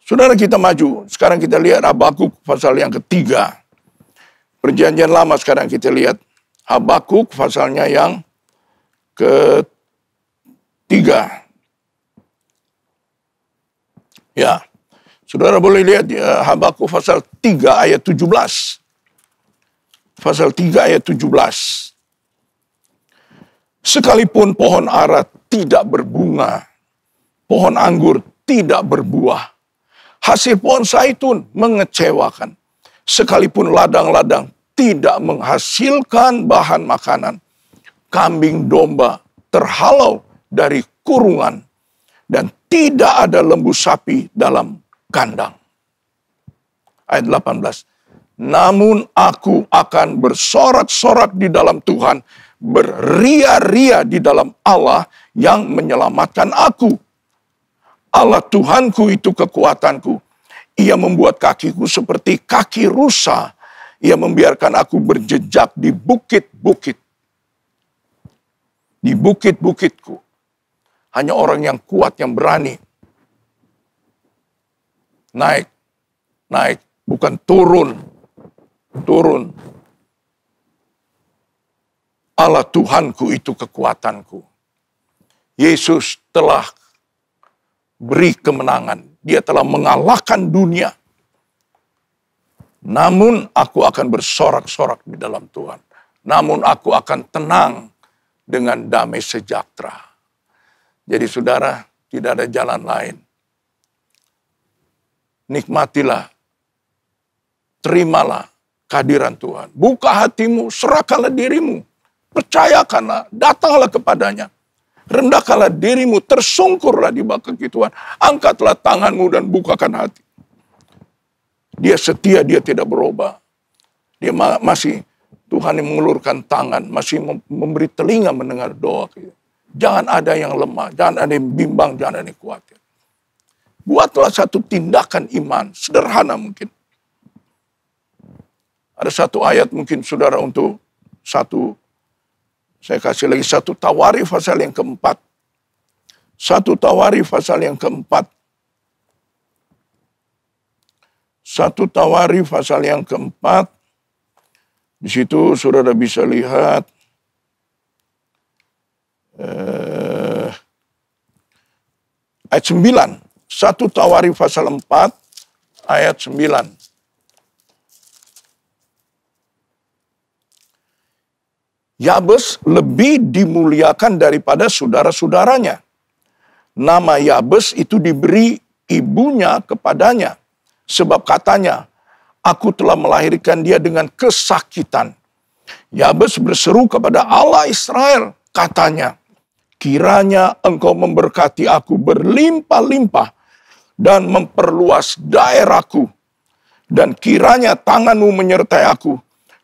Saudara, kita maju. Sekarang kita lihat Habakuk pasal yang ketiga. Perjanjian lama sekarang kita lihat. Habakuk pasalnya yang ketiga. Ya. Saudara boleh lihat Habakuk pasal 3 ayat 17. Pasal 3 ayat 17. Sekalipun pohon ara tidak berbunga, pohon anggur tidak berbuah, hasil pohon zaitun mengecewakan, sekalipun ladang-ladang tidak menghasilkan bahan makanan, kambing domba terhalau dari kurungan, dan tidak ada lembu sapi dalam kandang. Ayat 18. Namun aku akan bersorak-sorak di dalam Tuhan, beria-ria di dalam Allah yang menyelamatkan aku. Allah Tuhanku itu kekuatanku. Ia membuat kakiku seperti kaki rusa. Ia membiarkan aku berjejak di bukit-bukit. Di bukit-bukitku. Hanya orang yang kuat, yang berani. Naik. Bukan turun. Allah Tuhanku itu kekuatanku. Yesus telah beri kemenangan. Dia telah mengalahkan dunia. Namun aku akan bersorak-sorak di dalam Tuhan. Namun aku akan tenang dengan damai sejahtera. Jadi saudara, tidak ada jalan lain. Nikmatilah. Terimalah kehadiran Tuhan. Buka hatimu, serahkanlah dirimu. Percayakanlah, datanglah kepadanya. Rendahkanlah dirimu, tersungkurlah di bawah kaki Tuhan. Angkatlah tanganmu dan bukakan hati. Dia setia, dia tidak berubah. Dia masih, Tuhan yang mengulurkan tangan, masih memberi telinga mendengar doa. Jangan ada yang lemah, jangan ada yang bimbang, jangan ada yang khawatir. Buatlah satu tindakan iman, sederhana mungkin. Ada satu ayat mungkin saudara untuk satu. Saya kasih lagi satu Tawarikh pasal yang keempat. Satu Tawarikh pasal yang keempat. Satu Tawarikh pasal yang keempat. Di situ saudara bisa lihat. Ayat 9. Satu Tawarikh pasal 4. Ayat 9. Yabes lebih dimuliakan daripada saudara-saudaranya. Nama Yabes itu diberi ibunya kepadanya. Sebab katanya, aku telah melahirkan dia dengan kesakitan. Yabes berseru kepada Allah Israel. Katanya, kiranya engkau memberkati aku berlimpah-limpah dan memperluas daerahku. Dan kiranya tanganmu menyertai aku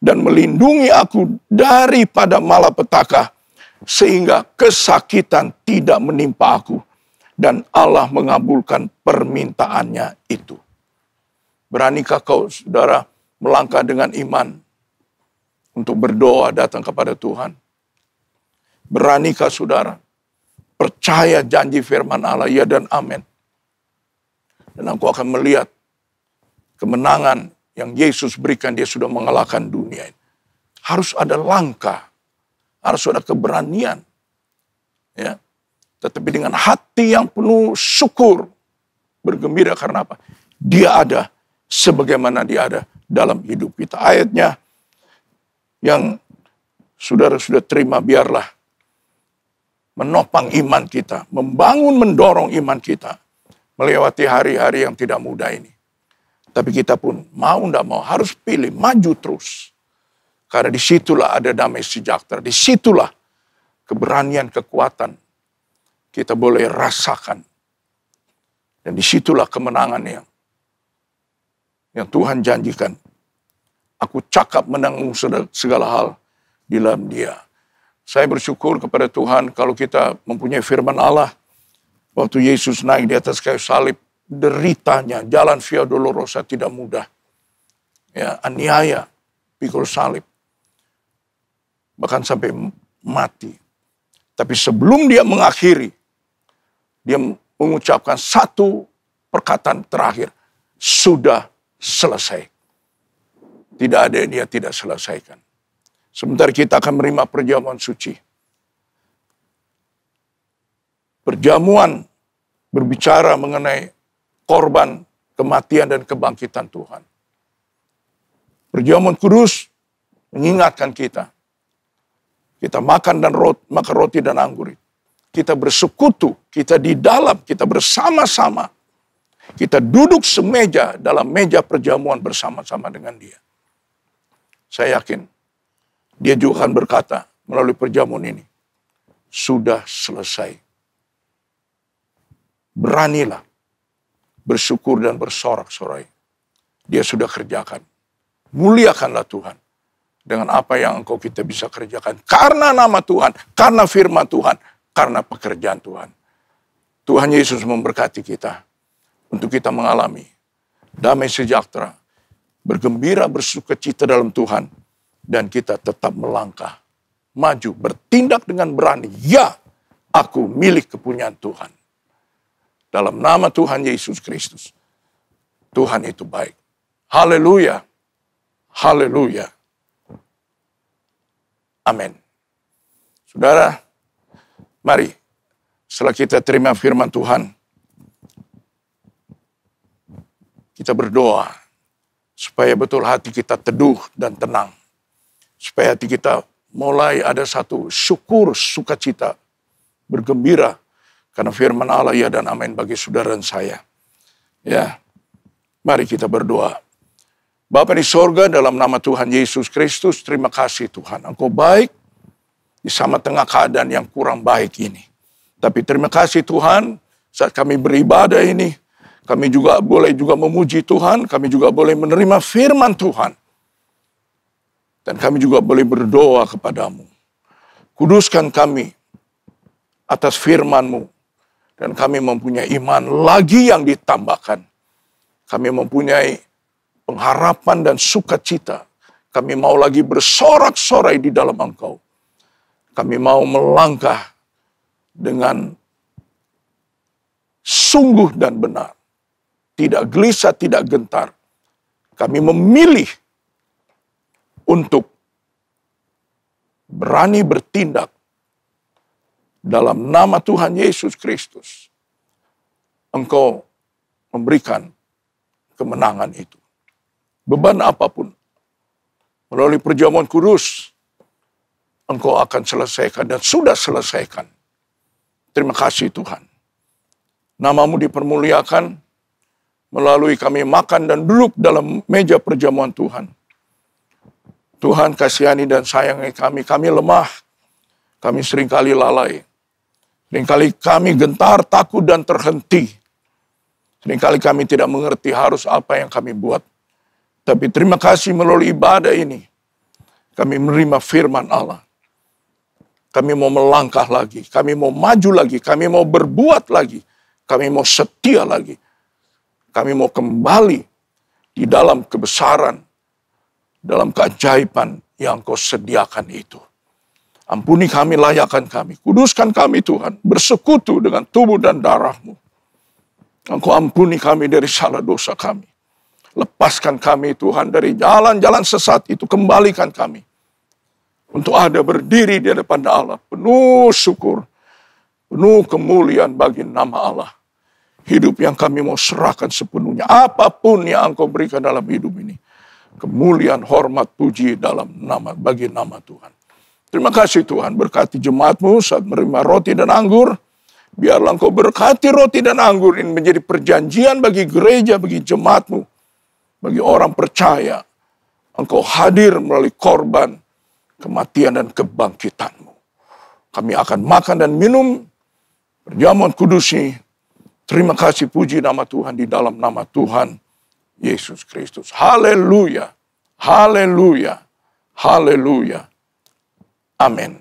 dan melindungi aku daripada malapetaka, sehingga kesakitan tidak menimpa aku, dan Allah mengabulkan permintaannya itu. Beranikah kau, saudara, melangkah dengan iman untuk berdoa datang kepada Tuhan? Beranikah saudara percaya janji firman Allah, ya dan amin? Dan engkau akan melihat kemenangan yang Yesus berikan. Dia sudah mengalahkan dunia ini. Harus ada langkah, harus ada keberanian, ya. Tetapi dengan hati yang penuh syukur, bergembira karena apa? Dia ada sebagaimana dia ada dalam hidup kita. Ayatnya yang saudara sudah terima, biarlah menopang iman kita, membangun, mendorong iman kita melewati hari-hari yang tidak mudah ini. Tapi kita pun mau tidak mau harus pilih maju terus. Karena disitulah ada damai sejahtera, disitulah keberanian, kekuatan kita boleh rasakan. Dan disitulah kemenangan yang Tuhan janjikan. Aku cakap menanggung segala hal di dalam Dia. Saya bersyukur kepada Tuhan kalau kita mempunyai firman Allah. Waktu Yesus naik di atas kayu salib, deritanya, jalan Via Dolorosa tidak mudah. Ya, aniaya, pikul salib. Bahkan sampai mati. Tapi sebelum dia mengakhiri, dia mengucapkan satu perkataan terakhir. Sudah selesai. Tidak ada yang dia tidak selesaikan. Sebentar kita akan menerima perjamuan suci. Perjamuan berbicara mengenai korban, kematian, dan kebangkitan Tuhan. Perjamuan kudus mengingatkan kita. Kita makan roti dan anggur. Kita bersekutu, kita di dalam, kita bersama-sama. Kita duduk semeja dalam meja perjamuan bersama-sama dengan Dia. Saya yakin Dia juga akan berkata melalui perjamuan ini, sudah selesai. Beranilah bersyukur dan bersorak-sorai. Dia sudah kerjakan. Muliakanlah Tuhan dengan apa yang engkau kita bisa kerjakan. Karena nama Tuhan, karena firman Tuhan, karena pekerjaan Tuhan. Tuhan Yesus memberkati kita untuk kita mengalami damai sejahtera, bergembira, bersukacita dalam Tuhan, dan kita tetap melangkah, maju, bertindak dengan berani. Ya, aku milik kepunyaan Tuhan. Dalam nama Tuhan Yesus Kristus, Tuhan itu baik. Haleluya, haleluya, amin. Saudara, mari setelah kita terima firman Tuhan, kita berdoa supaya betul hati kita teduh dan tenang. Supaya hati kita mulai ada satu syukur, sukacita, bergembira. Karena firman Allah ya dan amin bagi saudara dan saya. Ya, mari kita berdoa. Bapa di sorga, dalam nama Tuhan Yesus Kristus, terima kasih Tuhan. Engkau baik di sama tengah keadaan yang kurang baik ini. Tapi terima kasih Tuhan, saat kami beribadah ini, kami juga boleh memuji Tuhan, kami juga boleh menerima firman Tuhan. Dan kami juga boleh berdoa kepadamu. Kuduskan kami atas firman-Mu. Dan kami mempunyai iman lagi yang ditambahkan. Kami mempunyai pengharapan dan sukacita. Kami mau lagi bersorak-sorai di dalam Engkau. Kami mau melangkah dengan sungguh dan benar. Tidak gelisah, tidak gentar. Kami memilih untuk berani bertindak dalam nama Tuhan Yesus Kristus. Engkau memberikan kemenangan itu. Beban apapun, melalui perjamuan kudus, Engkau akan selesaikan dan sudah selesaikan. Terima kasih Tuhan. Nama-Mu dipermuliakan melalui kami makan dan duduk dalam meja perjamuan Tuhan. Tuhan kasihani dan sayangi kami. Kami lemah. Kami seringkali lalai. Seringkali kami gentar, takut, dan terhenti. Seringkali kami tidak mengerti harus apa yang kami buat. Tapi terima kasih melalui ibadah ini. Kami menerima firman Allah. Kami mau melangkah lagi. Kami mau maju lagi. Kami mau berbuat lagi. Kami mau setia lagi. Kami mau kembali di dalam kebesaran, dalam keajaiban yang Kau sediakan itu. Ampuni kami, layakkan kami, kuduskan kami Tuhan, bersekutu dengan tubuh dan darah-Mu. Engkau ampuni kami dari salah dosa kami. Lepaskan kami Tuhan dari jalan-jalan sesat itu, kembalikan kami. Untuk ada berdiri di hadapan Allah, penuh syukur, penuh kemuliaan bagi nama Allah. Hidup yang kami mau serahkan sepenuhnya. Apapun yang Engkau berikan dalam hidup ini. Kemuliaan, hormat, puji bagi nama Tuhan. Terima kasih Tuhan, berkati jemaat-Mu saat menerima roti dan anggur. Biarlah Engkau berkati roti dan anggur ini menjadi perjanjian bagi gereja, bagi jemaat-Mu. Bagi orang percaya. Engkau hadir melalui korban, kematian dan kebangkitan-Mu. Kami akan makan dan minum perjamuan kudus ini. Terima kasih, puji nama Tuhan di dalam nama Tuhan Yesus Kristus. Haleluya, haleluya, haleluya. Amin.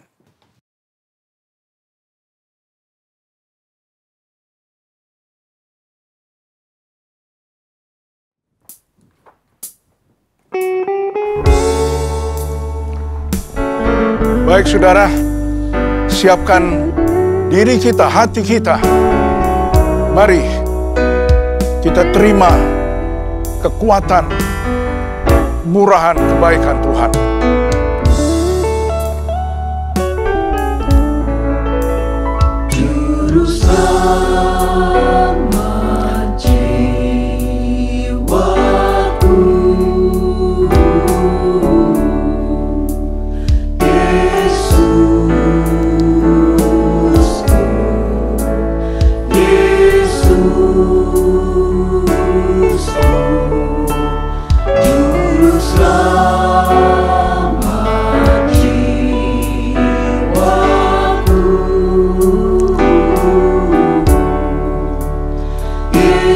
Baik saudara, siapkan diri kita, hati kita. Mari kita terima kekuatan, murahan kebaikan Tuhan. Juru selamat jiwaku, Juru selamat jiwaku,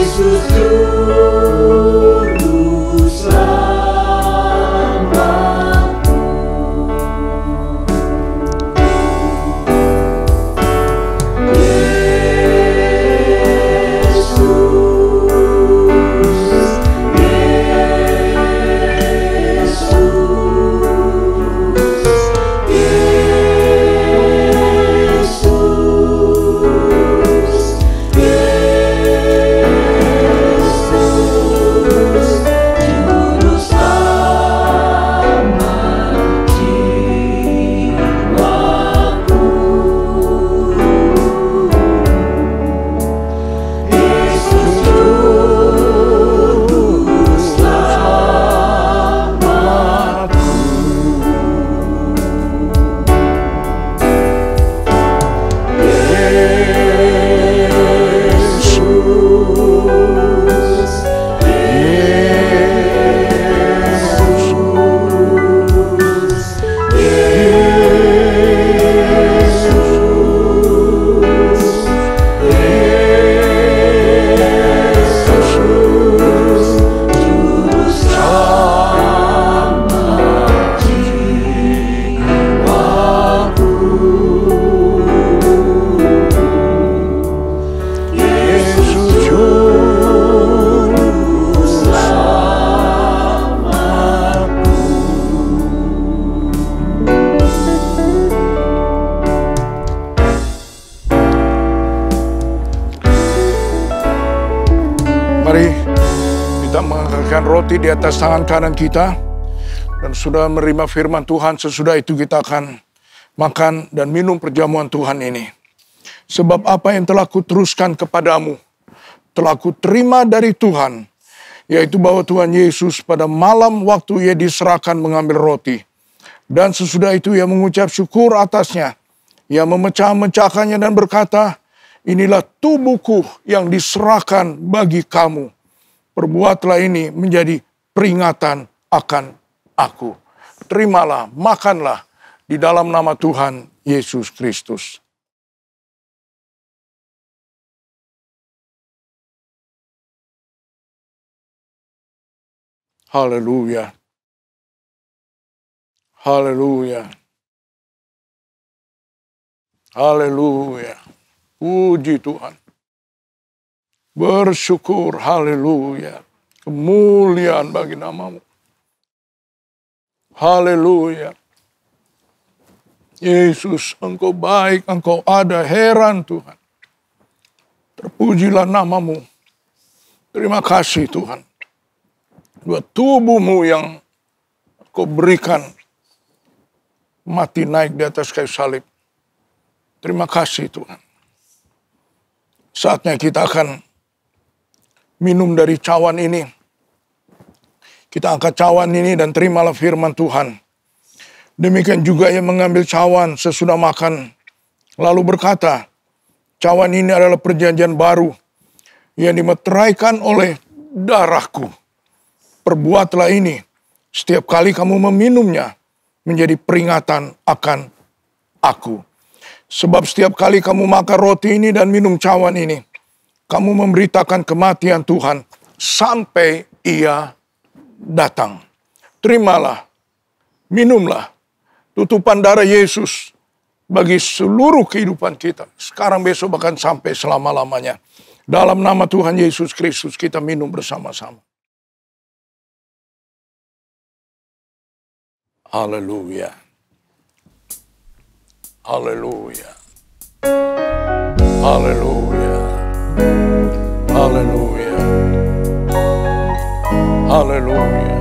Yesus Juru selamatku. Mari kita mengangkatkan roti di atas tangan kanan kita. Dan sudah menerima firman Tuhan, sesudah itu kita akan makan dan minum perjamuan Tuhan ini. Sebab apa yang telah kuteruskan kepadamu, telah kuterima dari Tuhan, yaitu bahwa Tuhan Yesus pada malam waktu ia diserahkan mengambil roti. Dan sesudah itu ia mengucap syukur atasnya. Ia memecah-mecahkannya dan berkata, inilah tubuhku yang diserahkan bagi kamu. Perbuatlah ini menjadi peringatan akan aku. Terimalah, makanlah di dalam nama Tuhan Yesus Kristus. Haleluya. Haleluya. Haleluya. Puji Tuhan. Bersyukur, haleluya. Kemuliaan bagi nama-Mu. Haleluya. Yesus, Engkau baik, Engkau ada, heran Tuhan. Terpujilah nama-Mu. Terima kasih Tuhan. Buat tubuh-Mu yang Kau berikan mati naik di atas kayu salib. Terima kasih Tuhan. Saatnya kita akan minum dari cawan ini. Kita angkat cawan ini dan terimalah firman Tuhan. Demikian juga yang mengambil cawan sesudah makan, lalu berkata, cawan ini adalah perjanjian baru yang dimeteraikan oleh darahku. Perbuatlah ini setiap kali kamu meminumnya menjadi peringatan akan aku. Sebab setiap kali kamu makan roti ini dan minum cawan ini, kamu memberitakan kematian Tuhan sampai Ia datang. Terimalah, minumlah tutupan darah Yesus bagi seluruh kehidupan kita. Sekarang, besok, bahkan sampai selama-lamanya. Dalam nama Tuhan Yesus Kristus kita minum bersama-sama. Haleluya. Haleluya. Haleluya. Haleluya. Haleluya.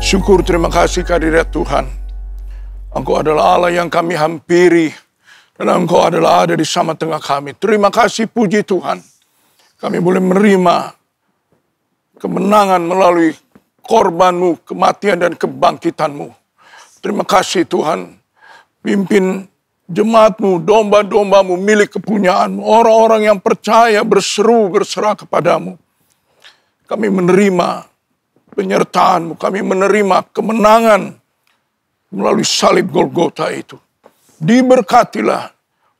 Syukur, terima kasih kehadirat Tuhan. Engkau adalah Allah yang kami hampiri. Dan Engkau adalah ada di sama tengah kami. Terima kasih, puji Tuhan. Kami boleh menerima kemenangan melalui korban-Mu, kematian dan kebangkitan-Mu. Terima kasih Tuhan. Pimpin jemaat-Mu, domba-domba-Mu, milik kepunyaan-Mu. Orang-orang yang percaya berseru, berserah kepadamu. Kami menerima penyertaan-Mu, kami menerima kemenangan melalui salib Golgota itu. Diberkatilah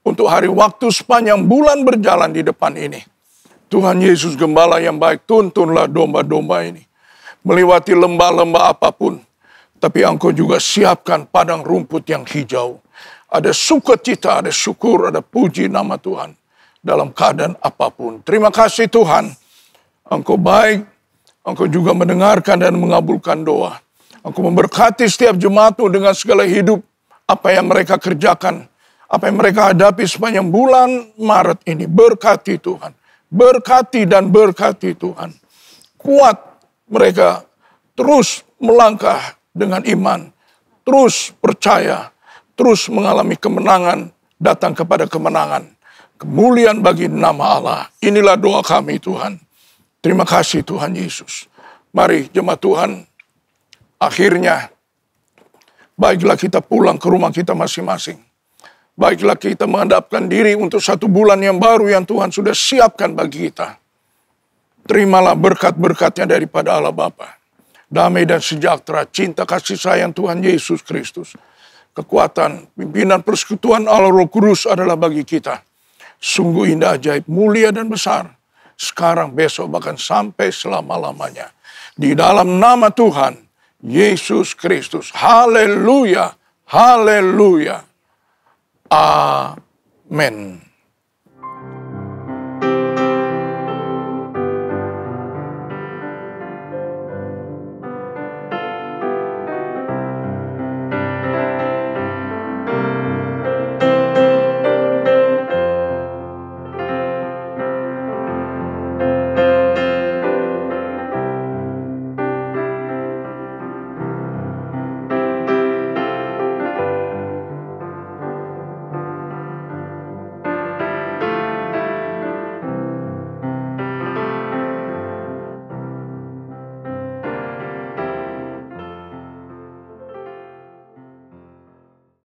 untuk hari waktu sepanjang bulan berjalan di depan ini. Tuhan Yesus Gembala yang baik, tuntunlah domba-domba ini. Melewati lembah-lembah apapun, tapi Engkau juga siapkan padang rumput yang hijau. Ada sukacita, ada syukur, ada puji nama Tuhan dalam keadaan apapun. Terima kasih Tuhan, Engkau baik, Engkau juga mendengarkan dan mengabulkan doa. Engkau memberkati setiap jemaat-Mu dengan segala hidup, apa yang mereka kerjakan, apa yang mereka hadapi sepanjang bulan Maret ini. Berkati Tuhan, berkati dan berkati Tuhan. Kuat mereka terus melangkah dengan iman, terus percaya, terus mengalami kemenangan, datang kepada kemenangan. Kemuliaan bagi nama Allah. Inilah doa kami Tuhan. Terima kasih Tuhan Yesus. Mari jemaat Tuhan, akhirnya baiklah kita pulang ke rumah kita masing-masing. Baiklah kita menghadapkan diri untuk satu bulan yang baru yang Tuhan sudah siapkan bagi kita. Terimalah berkat-berkatnya daripada Allah Bapa. Damai dan sejahtera, cinta kasih sayang Tuhan Yesus Kristus. Kekuatan, pimpinan persekutuan Allah Roh Kudus adalah bagi kita. Sungguh indah, ajaib, mulia dan besar. Sekarang, besok, bahkan sampai selama-lamanya. Di dalam nama Tuhan Yesus Kristus. Haleluya, haleluya. Amin.